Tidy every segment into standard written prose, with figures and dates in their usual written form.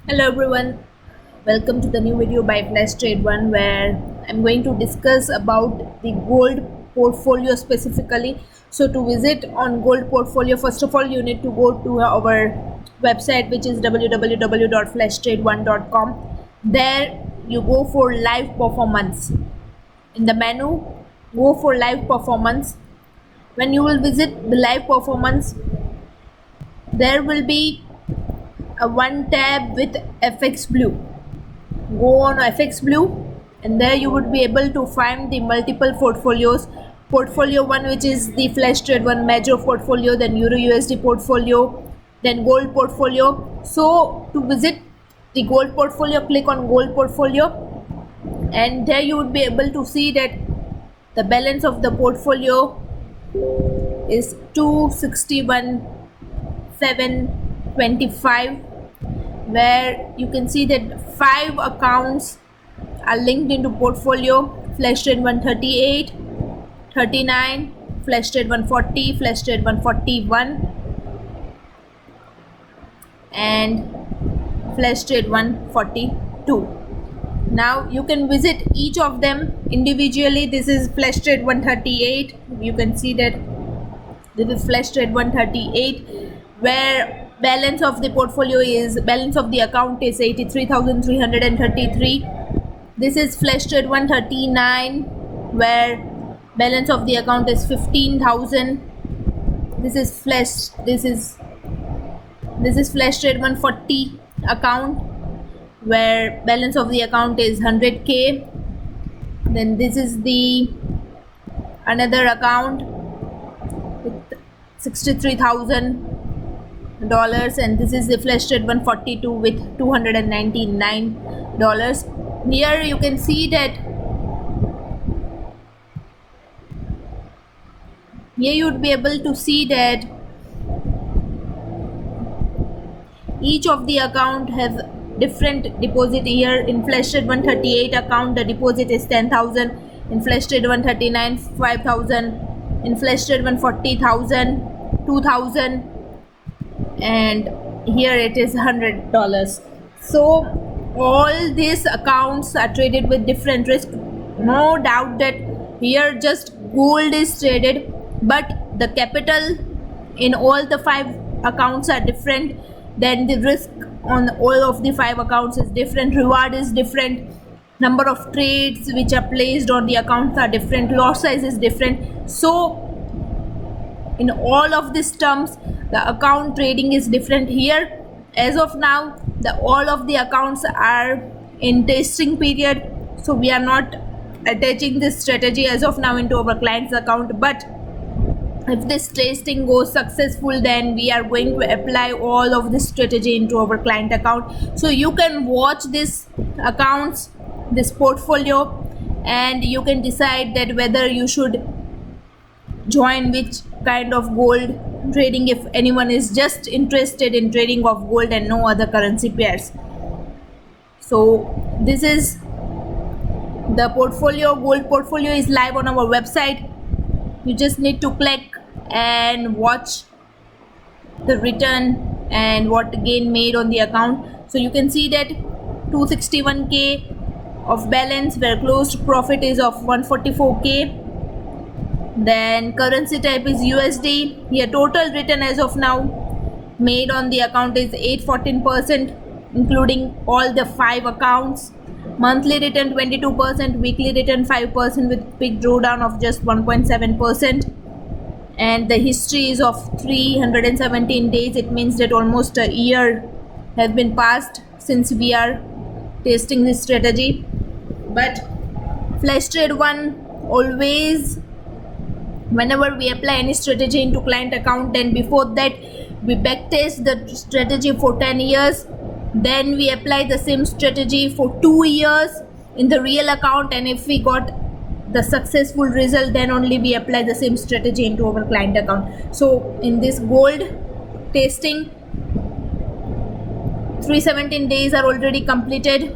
Hello everyone, welcome to the new video by Flash Trade One where I'm going to discuss about the gold portfolio specifically. So to visit on gold portfolio, first of all you need to go to our website, which is www.flashtrade1.com. There you go for live performance. In the menu, go for live performance. When you will visit the live performance, there will be a one tab with FX Blue. Go on FX Blue and there you would be able to find the multiple portfolios. Portfolio 1, which is the Flash Trade 1 major portfolio, then Euro USD portfolio, then gold portfolio. So to visit the gold portfolio, click on gold portfolio and there you would be able to see that the balance of the portfolio is 261,725, where you can see that 5 accounts are linked into portfolio: Flash Trade 138, 39, Flash Trade 140, Flash Trade 141 and Flash Trade 142. Now you can visit each of them individually. This is Flash Trade 138. You can see that this is Flash Trade 138, where balance of the account is 83,333. This is Flash Trade 139, where balance of the account is 15,000. This is Flash Trade 140 account, where balance of the account is 100k. Then this is the another account with $63,000, and this is the Flash Trade 142 with $299. Here you can see that here you would be able to see that each of the account have different deposit. Here in Flash Trade 138 account, the deposit is 10,000. In Flash Trade 139, 5,000. In Flash Trade 140,000, 2,000, and here it is $100. So all these accounts are traded with different risk. No doubt that here just gold is traded, but the capital in all the 5 accounts are different. Then the risk on all of the 5 accounts is different, reward is different, number of trades which are placed on the accounts are different, lot size is different. So in all of these terms, the account trading is different. Here as of now, all of the accounts are in testing period, so we are not attaching this strategy as of now into our client's account. But if this testing goes successful, then we are going to apply all of this strategy into our client account. So you can watch this accounts, this portfolio, and you can decide that whether you should join which kind of gold trading if anyone is just interested in trading of gold and no other currency pairs. So this is the portfolio. Gold portfolio is live on our website. You just need to click and watch the return and what gain made on the account. So you can see that 261k of balance, where closed profit is of 144k. Then currency type is USD. Here total return as of now made on the account is 814%, including all the 5 accounts. Monthly return 22%, weekly return 5% with big drawdown of just 1.7%. And the history is of 317 days. It means that almost a year has been passed since we are testing this strategy. But Flash Trade 1 always, whenever we apply any strategy into client account, then before that we backtest the strategy for 10 years, then we apply the same strategy for 2 years in the real account, and if we got the successful result, then only we apply the same strategy into our client account. So in this gold testing, 317 days are already completed,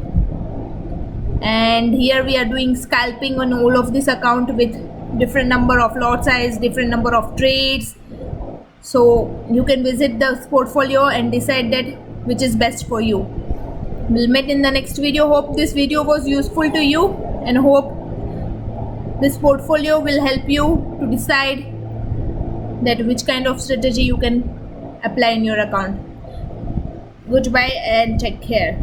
and here we are doing scalping on all of this account with different number of lot size, different number of trades. So you can visit the portfolio and decide that which is best for you. We'll meet in the next video. Hope this video was useful to you, and hope this portfolio will help you to decide that which kind of strategy you can apply in your account. Goodbye and take care.